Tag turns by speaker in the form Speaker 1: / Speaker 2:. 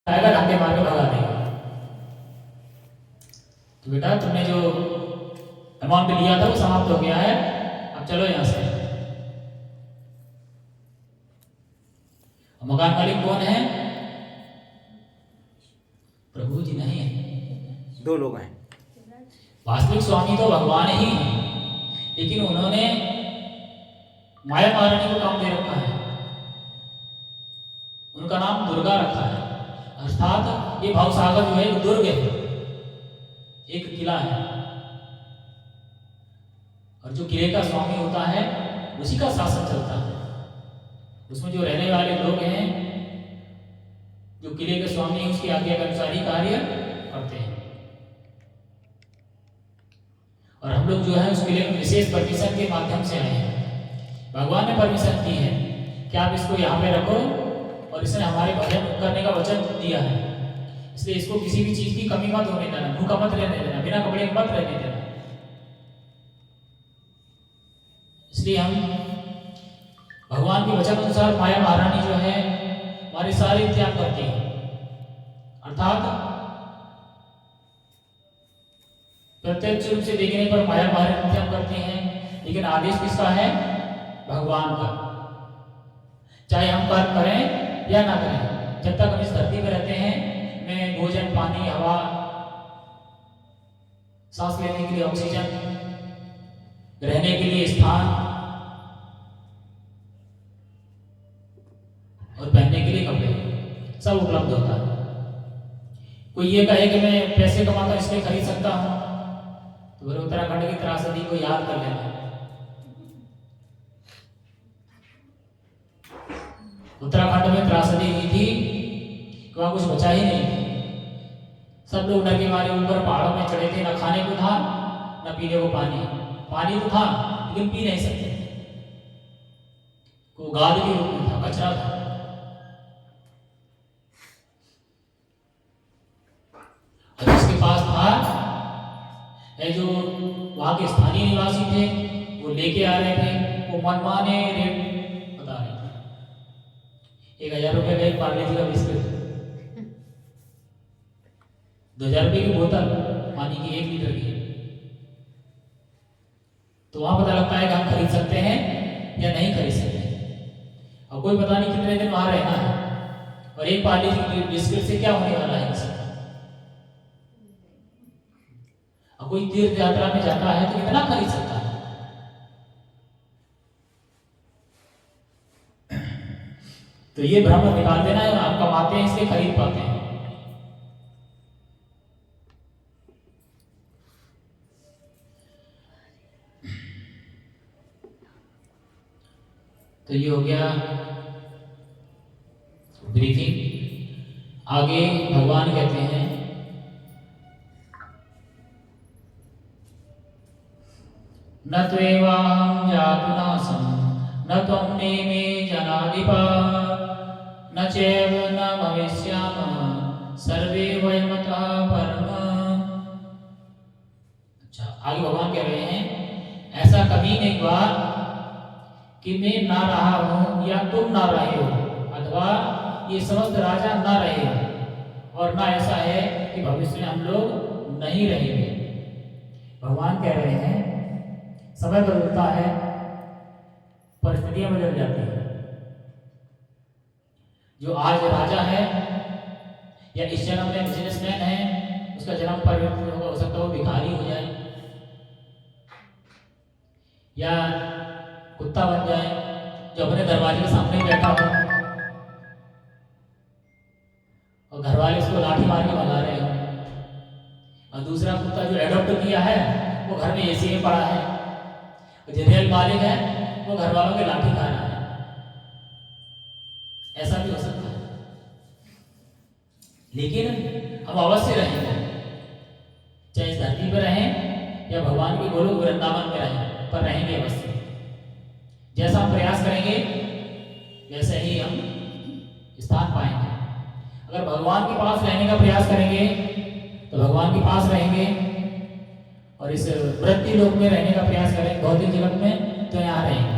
Speaker 1: आएगा, धक्के मार के भगा देगा। तो बेटा तुमने जो अमाउंट लिया था वो समाप्त हो गया है, अब चलो यहाँ से। मकान मालिक कौन है? प्रभु जी नहीं है,
Speaker 2: दो लोग हैं।
Speaker 1: वास्तविक स्वामी तो भगवान ही है, लेकिन उन्होंने माया महारानी को काम दे रखा है, उनका नाम दुर्गा रखा है। अर्थात ये भवसागर जो है एक दुर्ग है, एक किला है, और जो किले का स्वामी होता है उसी का शासन चलता है। उसमें जो रहने वाले लोग हैं, जो किले के स्वामी हैं, उसकी आज्ञा के अनुसार ही कार्य करते हैं। और हम लोग जो है उस किले में विशेष परमिशन के माध्यम से आए हैं। भगवान ने परमिशन दी है कि आप इसको यहाँ पे रखो, और इसने हमारे भजन करने का वचन दिया है, इसलिए इसको किसी भी चीज की कमी मत होने देना, भूखा मत रहने देना, बिना कपड़े मत रहने देना। इसलिए हम भगवान के वचन अनुसार माया महारानी जो है हमारे सारे त्याग करती है। अर्थात प्रत्यक्ष रूप से देखने पर माया महारानी त्याग करती हैं, लेकिन आदेश किसका है? भगवान का। चाहे हम कर्म करें या ना करें, जब तक हम इस धरती पर रहते हैं, में भोजन, पानी, हवा, सांस लेने के लिए ऑक्सीजन, रहने के लिए स्थान और पहनने के लिए कपड़े सब उपलब्ध होता है। कोई ये कहे कि मैं पैसे कमाता हूं इसलिए खरीद सकता हूं, तो फिर उत्तराखंड की त्रासदी को याद कर लेना। उत्तराखंड में त्रासदी हुई थी कि वहां कुछ बचा ही नहीं, सब लोग डर के मारे ऊपर पहाड़ों में चढ़े थे, न खाने को था न पीने को पानी। पानी तो था लेकिन पी नहीं सकते, वो गाद के रूप में था, कचरा था। और जिसके पास था, है जो वहां के स्थानीय निवासी थे, वो लेके आ रहे थे, वो मनमाने रेट बता रहे थे। 1000 रुपये का एक पार्ले जी का बिस्किट, 2000 रुपये की बोतल पानी की 1 लीटर की। तो वहां पता लगता है कि हम खरीद सकते हैं या नहीं खरीद सकते। और कोई पता नहीं कितने दिन वहां रहना है, और एक पार्ले जी की बिस्किट से क्या होने वाला है किसी। और कोई तीर्थ यात्रा में जाता है तो कितना खरीद सकता है। तो ये भ्रम निकाल देना है, आप कमाते हैं इसलिए खरीद पाते हैं। तो ये हो गया ब्रीफिंग। आगे भगवान कहते हैं, न त्वेवाहं जातुनासं न त्वं नेमे जनाधिपा न चैव न भविष्यामः सर्वे वयमतः परम। अच्छा, आगे भगवान कह रहे हैं, ऐसा कभी नहीं हुआ कि मैं ना रहा हूं या तुम ना रहे हो, अथवा ये समस्त राजा ना रहे हो, और ना ऐसा है कि भविष्य में हम लोग नहीं रहेंगे। भगवान कह रहे हैं समय बदलता है, परिस्थितियां बदल जाती हैं। जो आज राजा है या इस जन्म में बिजनेसमैन है, उसका जन्म परिवर्तित होगा, हो सकता है वो भिखारी हो जाए या कुत्ता बन जाए जो अपने दरवाजे के सामने बैठा हो और घर वाले उसको लाठी मार के भगा रहे हो, और दूसरा कुत्ता जो एडॉप्ट किया है वो घर में एसी में पड़ा है, जो रियल मालिक है वो घर वालों के लाठी खा रहा है। ऐसा भी हो सकता है, लेकिन हम अवश्य रहेंगे, चाहे इस धरती पर रहें या भगवान के गोलोक वृंदावन में रहें, पर रहेंगे अवश्य। जैसा हम प्रयास करेंगे वैसे ही हम स्थान पाएंगे। अगर भगवान के पास रहने का प्रयास करेंगे तो भगवान के पास रहेंगे, और इस वृत्ति लोक में रहने का प्रयास करें भौतिक जगत में, तो यहाँ रहेंगे।